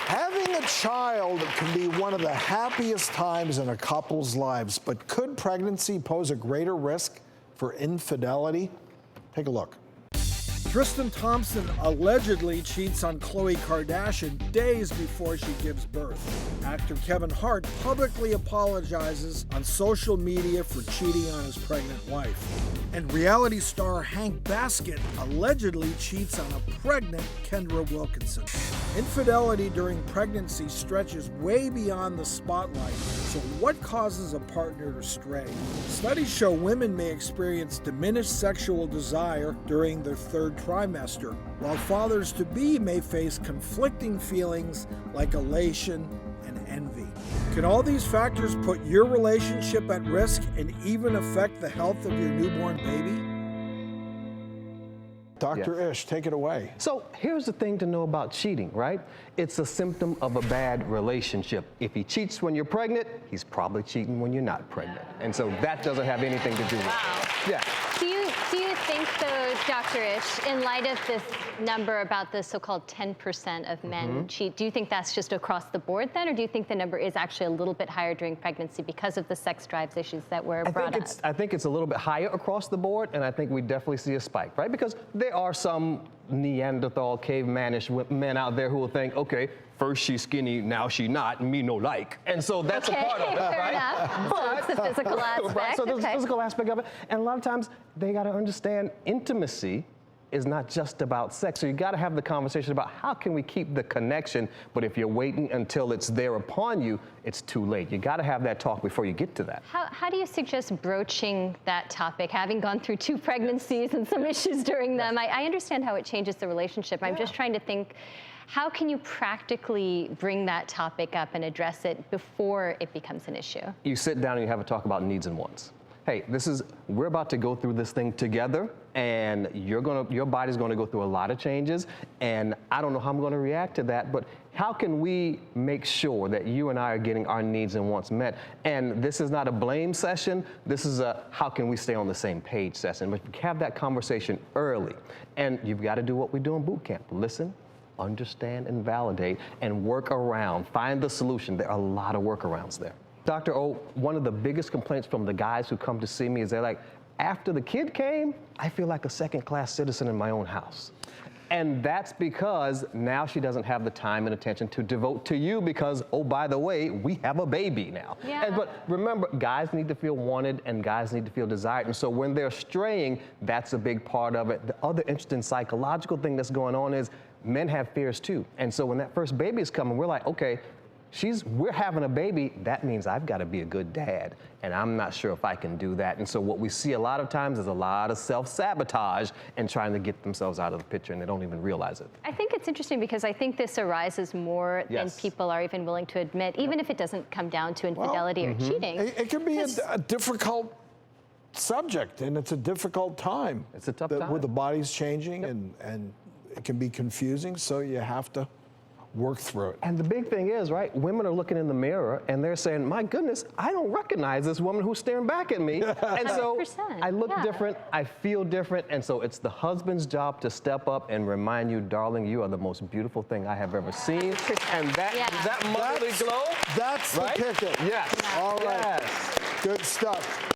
Having a child can be one of the happiest times in a couple's lives, but could pregnancy pose a greater risk for infidelity? Take a look. Tristan Thompson allegedly cheats on Khloe Kardashian days before she gives birth. Actor Kevin Hart publicly apologizes on social media for cheating on his pregnant wife. And reality star Hank Baskett allegedly cheats on a pregnant Kendra Wilkinson. Infidelity during pregnancy stretches way beyond the spotlight, so what causes a partner to stray? Studies show women may experience diminished sexual desire during their third trimester, while fathers-to-be may face conflicting feelings like elation and envy. Can all these factors put your relationship at risk and even affect the health of your newborn baby? Dr. Ish, take it away. So here's the thing to know about cheating, right? It's a symptom of a bad relationship. If he cheats when you're pregnant, he's probably cheating when you're not pregnant. And so that doesn't have anything to do with it. Yeah. Do you think, though, Dr. Ish, in light of this number about the so-called 10% of men cheat, do you think that's just across the board then, or do you think the number is actually a little bit higher during pregnancy because of the sex drives issues that were brought up? I think it's a little bit higher across the board, and I think we definitely see a spike, right? Because there are some Neanderthal, cavemanish men out there who will think, okay, first she's skinny, now she not, me no like. And so that's a part of it, fair right? enough. So it's the physical aspect. Right, so there's the physical aspect of it. And a lot of times they got to understand intimacy is not just about sex. So you got to have the conversation about how can we keep the connection, but if you're waiting until it's there upon you, it's too late. You got to have that talk before you get to that. How do you suggest broaching that topic, having gone through 2 pregnancies and some issues during them? I understand how it changes the relationship. I'm just trying to think, how can you practically bring that topic up and address it before it becomes an issue? You sit down and you have a talk about needs and wants. Hey, we're about to go through this thing together, and your body's gonna go through a lot of changes, and I don't know how I'm gonna react to that, but how can we make sure that you and I are getting our needs and wants met? And this is not a blame session, this is a how can we stay on the same page session, but have that conversation early. And you've gotta do what we do in boot camp, listen, understand and validate, and work around, find the solution. There are a lot of workarounds there. Dr. O, one of the biggest complaints from the guys who come to see me is they're like, after the kid came, I feel like a second-class citizen in my own house. And that's because now she doesn't have the time and attention to devote to you because, oh, by the way, we have a baby now. Yeah. But remember, guys need to feel wanted and guys need to feel desired. And so when they're straying, that's a big part of it. The other interesting psychological thing that's going on is men have fears too. And so when that first baby is coming, we're like, okay, we're having a baby, that means I've got to be a good dad, and I'm not sure if I can do that. And so what we see a lot of times is a lot of self-sabotage and trying to get themselves out of the picture, and they don't even realize it. I think it's interesting because I think this arises more than people are even willing to admit, even if it doesn't come down to infidelity or cheating. It can be a difficult subject, and it's a difficult time. It's a tough time. Where the body's changing, and it can be confusing, so you have to work through it. And the big thing is, right, women are looking in the mirror and they're saying, my goodness, I don't recognize this woman who's staring back at me. And so 100%, I look different, I feel different, and so it's the husband's job to step up and remind you, darling, you are the most beautiful thing I have ever seen. And that motherly glow. That's the ticket. Yes. All right. Yes. Good stuff.